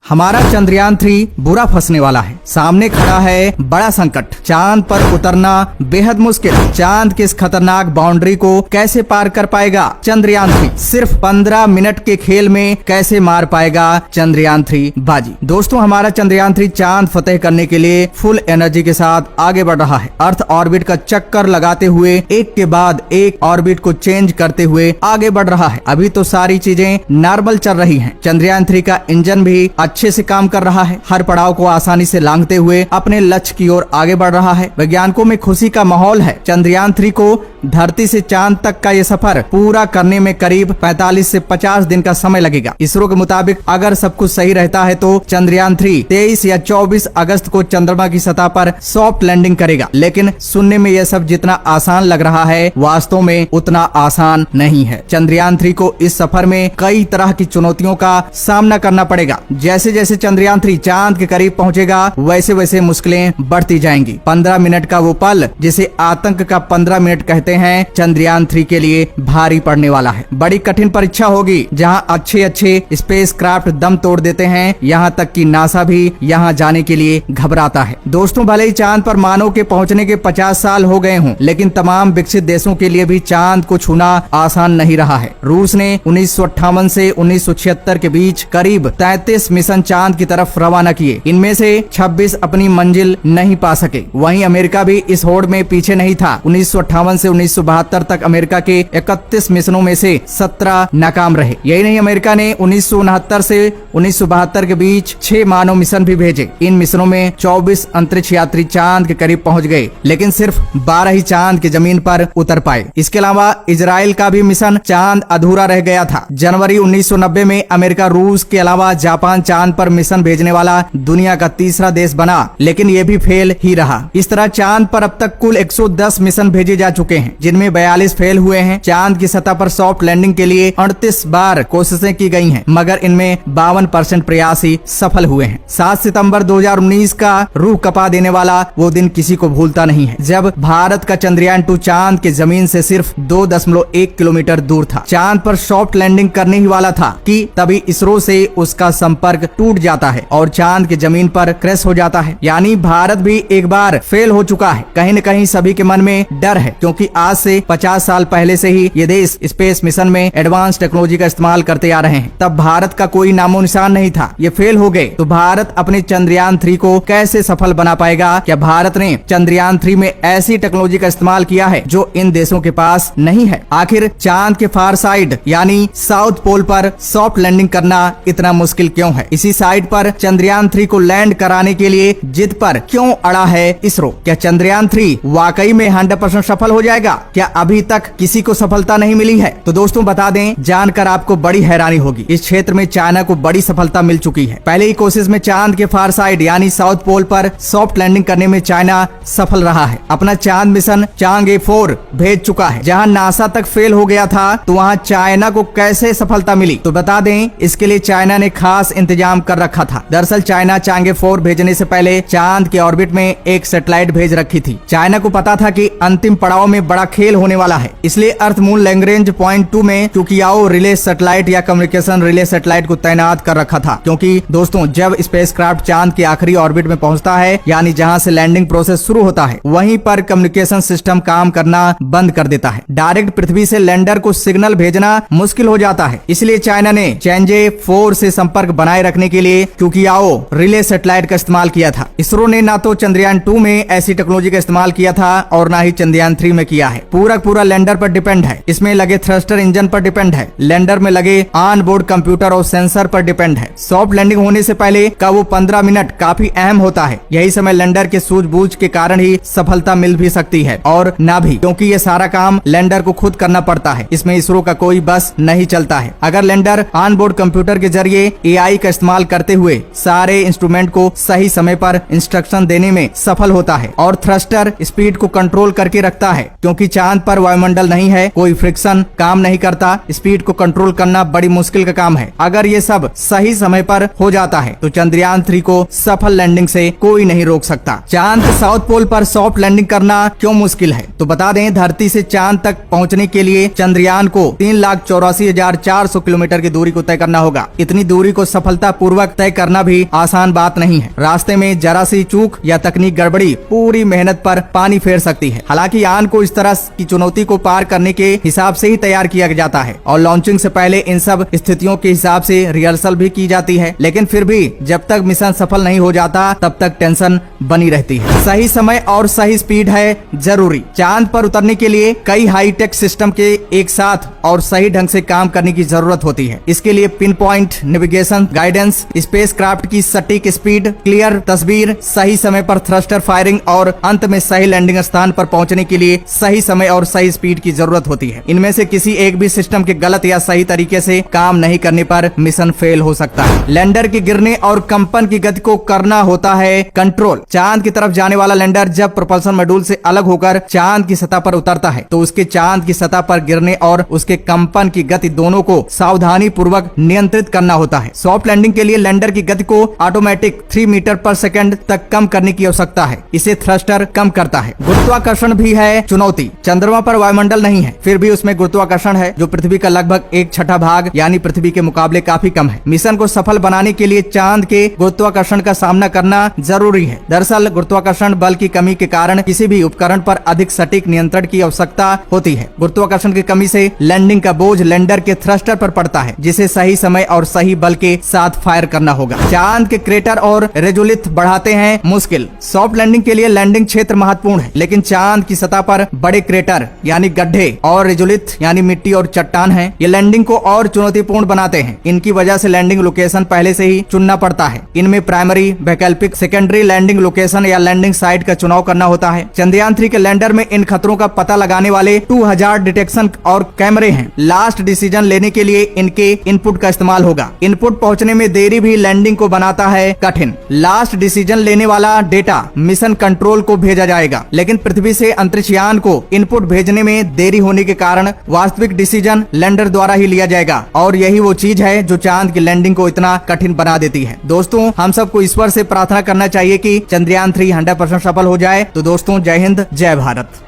हमारा चंद्रयान 3 बुरा फंसने वाला है। सामने खड़ा है बड़ा संकट। चांद पर उतरना बेहद मुश्किल। चांद की इस खतरनाक बाउंड्री को कैसे पार कर पाएगा चंद्रयान 3? सिर्फ 15 मिनट के खेल में कैसे मार पाएगा चंद्रयान 3 बाजी? दोस्तों, हमारा चंद्रयान 3 चांद फतेह करने के लिए फुल एनर्जी के साथ आगे बढ़ रहा है। अर्थ ऑर्बिट का चक्कर लगाते हुए एक के बाद एक ऑर्बिट को चेंज करते हुए आगे बढ़ रहा है। अभी तो सारी चीजें नॉर्मल चल रही हैं। चंद्रयान 3 का इंजन भी अच्छे से काम कर रहा है। हर पड़ाव को आसानी से लांघते हुए अपने लक्ष्य की ओर आगे बढ़ रहा है। वैज्ञानिकों में खुशी का माहौल है। चंद्रयान 3 को धरती से चांद तक का ये सफर पूरा करने में करीब 45 से 50 दिन का समय लगेगा। इसरो के मुताबिक अगर सब कुछ सही रहता है तो चंद्रयान 3 23 या 24 अगस्त को चंद्रमा की सतह पर सॉफ्ट लैंडिंग करेगा। लेकिन सुनने में यह सब जितना आसान लग रहा है, वास्तव में उतना आसान नहीं है। चंद्रयान 3 को इस सफर में कई तरह की चुनौतियों का सामना करना पड़ेगा। जैसे जैसे चंद्रयान 3 चांद के करीब पहुंचेगा, वैसे वैसे मुश्किलें बढ़ती जाएंगी। 15 मिनट का वो पल जिसे आतंक का 15 मिनट कहते हैं, चंद्रयान 3 के लिए भारी पड़ने वाला है। बड़ी कठिन परीक्षा होगी, जहां अच्छे अच्छे स्पेस क्राफ्ट दम तोड़ देते हैं। यहां तक कि नासा भी यहां जाने के लिए घबराता है। दोस्तों, भले ही चांद पर मानव के पहुंचने के 50 साल हो गए हों, लेकिन तमाम विकसित देशों के लिए भी चांद को छूना आसान नहीं रहा है। रूस ने 1958 से 1976 के बीच करीब 33 मिशन चांद की तरफ रवाना किए। इनमें से 26 अपनी मंजिल नहीं पा सके। वहीं अमेरिका भी इस होड़ में पीछे नहीं था। 1958 से 1972 तक अमेरिका के 31 मिशनों में से 17 नाकाम रहे। यही नहीं, अमेरिका ने 1969 से 1972 के बीच 6 मानव मिशन भी भेजे। इन मिशनों में 24 अंतरिक्ष यात्री चांद के करीब पहुंच गए, लेकिन सिर्फ 12 ही चांद की जमीन पर उतर पाए। इसके अलावा इजराइल का भी मिशन चांद अधूरा रह गया था। जनवरी 1990 में अमेरिका, रूस के अलावा जापान चांद पर मिशन भेजने वाला दुनिया का तीसरा देश बना, लेकिन ये भी फेल ही रहा। इस तरह चांद पर अब तक कुल 110 मिशन भेजे जा चुके हैं, जिनमें 42 फेल हुए हैं। चांद की सतह पर सॉफ्ट लैंडिंग के लिए 38 बार कोशिशें की गई हैं, मगर इनमें 52% प्रयास ही सफल हुए हैं। 7 सितंबर 2019 का रूह कपा देने वाला वो दिन किसी को भूलता नहीं है, जब भारत का चंद्रयान 2 चांद की जमीन से सिर्फ 2.1 किलोमीटर दूर था। चांद पर सॉफ्ट लैंडिंग करने ही वाला था कि तभी इसरो से उसका संपर्क टूट जाता है और चांद की जमीन पर क्रैश हो जाता है। यानी भारत भी एक बार फेल हो चुका है। कहीं न कहीं सभी के मन में डर है, क्योंकि आज से 50 साल पहले से ही ये देश स्पेस मिशन में एडवांस टेक्नोलॉजी का इस्तेमाल करते आ रहे हैं। तब भारत का कोई नामो निशान नहीं था। ये फेल हो गए तो भारत अपने चंद्रयान 3 को कैसे सफल बना पाएगा? क्या भारत ने चंद्रयान 3 में ऐसी टेक्नोलॉजी का इस्तेमाल किया है जो इन देशों के पास नहीं है? आखिर चांद के फार साइड यानी साउथ पोल पर सॉफ्ट लैंडिंग करना इतना मुश्किल क्यों है? इसी साइड पर चंद्रयान 3 को लैंड कराने के लिए जिद पर क्यों अड़ा है इसरो? क्या चंद्रयान 3 वाकई में 100% सफल हो जाएगा? क्या अभी तक किसी को सफलता नहीं मिली है? तो दोस्तों, बता दें, जानकर आपको बड़ी हैरानी होगी। इस क्षेत्र में चाइना को बड़ी सफलता मिल चुकी है। पहले ही कोशिश में चांद के फार साइड यानी साउथ पोल पर सॉफ्ट लैंडिंग करने में चाइना सफल रहा है। अपना चांद मिशन चांगे 4 भेज चुका है। जहां नासा तक फेल हो गया था, तो वहां चाइना को कैसे सफलता मिली? तो बता दें, इसके लिए चाइना ने खास इंतजाम कर रखा था। दरअसल चाइना चांगे 4 भेजने से पहले चांद के ऑर्बिट में एक सैटेलाइट भेज रखी थी। चाइना को पता था कि अंतिम पड़ाव में बड़ा खेल होने वाला है, इसलिए अर्थ मून लैग्रेंज पॉइंट 2 में क्यूकियाओ रिले सैटेलाइट या कम्युनिकेशन रिले सैटेलाइट को तैनात कर रखा था। क्योंकि दोस्तों, जब स्पेसक्राफ्ट चांद के आखिरी ऑर्बिट में पहुंचता है, यानी जहां से लैंडिंग प्रोसेस शुरू होता है, वहीं पर कम्युनिकेशन सिस्टम काम करना बंद कर देता है। डायरेक्ट पृथ्वी से लैंडर को सिग्नल भेजना मुश्किल हो जाता है। इसलिए चाइना ने चेंजे 4 से संपर्क बनाए रखने के लिए क्यूकियाओ रिले सैटेलाइट का इस्तेमाल किया था। इसरो ने ना तो चंद्रयान 2 में ऐसी टेक्नोलॉजी का इस्तेमाल किया था और ना ही चंद्रयान 3 में किया है। पूरा लैंडर पर डिपेंड है। इसमें लगे थ्रस्टर इंजन पर डिपेंड है। लैंडर में लगे ऑन बोर्ड कंप्यूटर और सेंसर पर डिपेंड है। सॉफ्ट लैंडिंग होने से पहले का वो 15 मिनट काफी अहम होता है। यही समय लैंडर के सूझबूझ के कारण ही सफलता मिल भी सकती है और ना भी, क्योंकि ये सारा काम लैंडर को खुद करना पड़ता है। इसमें इसरो का कोई बस नहीं चलता है। अगर लैंडर ऑन बोर्ड कंप्यूटर के जरिए AI का इस्तेमाल करते हुए सारे इंस्ट्रूमेंट को सही समय पर इंस्ट्रक्शन देने में सफल होता है और थ्रस्टर स्पीड को कंट्रोल करके रखता है, क्योंकि चांद पर वायुमंडल नहीं है, कोई फ्रिक्शन काम नहीं करता, स्पीड को कंट्रोल करना बड़ी मुश्किल का काम है। अगर ये सब सही समय पर हो जाता है तो चंद्रयान 3 को सफल लैंडिंग से कोई नहीं रोक सकता। चांद के साउथ पोल पर सॉफ्ट लैंडिंग करना क्यों मुश्किल है? तो बता दें, धरती से चांद तक पहुंचने के लिए चंद्रयान को 3,84,400 किलोमीटर की दूरी को तय करना होगा। इतनी दूरी को सफलता पूर्वक तय करना भी आसान बात नहीं है। रास्ते में जरा सी चूक या तकनीक गड़बड़ी पूरी मेहनत पर पानी फेर सकती है। हालांकि यान को इस तरह की चुनौती को पार करने के हिसाब से ही तैयार किया जाता है और लॉन्चिंग से पहले इन सब स्थितियों के हिसाब से रिहर्सल भी की जाती है, लेकिन फिर भी जब तक मिशन सफल नहीं हो जाता तब तक टेंशन बनी रहती है। सही समय और सही स्पीड है जरूरी। चांद पर उतरने के लिए कई हाईटेक सिस्टम के एक साथ और सही ढंग से काम करने की जरूरत होती है। इसके लिए pin point navigation guidance, spacecraft की सटीक स्पीड, क्लियर तस्वीर, सही समय पर थ्रस्टर फायरिंग और अंत में सही लैंडिंग स्थान पर पहुंचने के लिए सही समय और सही स्पीड की जरूरत होती है। इनमें से किसी एक भी सिस्टम के गलत या सही तरीके से काम नहीं करने पर मिशन फेल हो सकता है। लैंडर के गिरने और कंपन की गति को करना होता है कंट्रोल। चांद की तरफ जाने वाला लैंडर जब प्रोपल्शन मॉड्यूल से अलग होकर चांद की सतह पर उतरता है तो उसके चांद की सतह पर गिरने और उसके कंपन की गति दोनों को सावधानी पूर्वक नियंत्रित करना होता है। सॉफ्ट लैंडिंग के लिए लैंडर की गति को ऑटोमेटिक 3 मीटर पर सेकंड तक कम करने की आवश्यकता है। इसे थ्रस्टर कम करता है। गुरुत्वाकर्षण भी है चुनौती। चंद्रमा पर वायुमंडल नहीं है, फिर भी उसमें गुरुत्वाकर्षण है जो पृथ्वी का लगभग 1/6 भाग यानी पृथ्वी के मुकाबले काफी कम है। मिशन को सफल बनाने के लिए चांद के गुरुत्वाकर्षण का सामना करना जरूरी है। दरअसल गुरुत्वाकर्षण बल की कमी के कारण किसी भी उपकरण पर अधिक सटीक नियंत्रण की आवश्यकता होती है। गुरुत्वाकर्षण की कमी से लैंडिंग का बोझ लैंडर के थ्रस्टर पर पड़ता है, जिसे सही समय और सही बल के साथ फायर करना होगा। चांद के क्रेटर और रेजुलिथ बढ़ाते हैं मुश्किल। सॉफ्ट लैंडिंग के लिए लैंडिंग क्षेत्र महत्वपूर्ण है, लेकिन चांद की सतह पर बड़े क्रेटर यानी गड्ढे और रेजुलिथ यानी मिट्टी और चट्टान हैं। ये लैंडिंग को और चुनौतीपूर्ण बनाते हैं। इनकी वजह से लैंडिंग लोकेशन पहले से ही चुनना पड़ता है। इनमें प्राइमरी, वैकल्पिक, सेकेंडरी लैंडिंग लोकेशन या लैंडिंग साइट का चुनाव करना होता है। चंद्रयान 3 के लैंडर में इन खतरों का पता लगाने वाले 2000 डिटेक्शन और कैमरे हैं। लास्ट डिसीजन लेने के लिए इनके इनपुट का इस्तेमाल होगा। इनपुट पहुंचने में देरी भी लैंडिंग को बनाता है कठिन। लास्ट डिसीजन लेने वाला डेटा मिशन कंट्रोल को भेजा जाएगा, लेकिन पृथ्वी से अंतरिक्षयान को इनपुट भेजने में देरी होने के कारण वास्तविक डिसीजन लैंडर द्वारा ही लिया जाएगा और यही वो चीज है जो चांद की लैंडिंग को इतना कठिन बना देती है। दोस्तों, हम सबको ईश्वर से प्रार्थना करना चाहिए कि चंद्रयान 3 100% सफल हो जाए। तो दोस्तों, जय हिंद, जय भारत।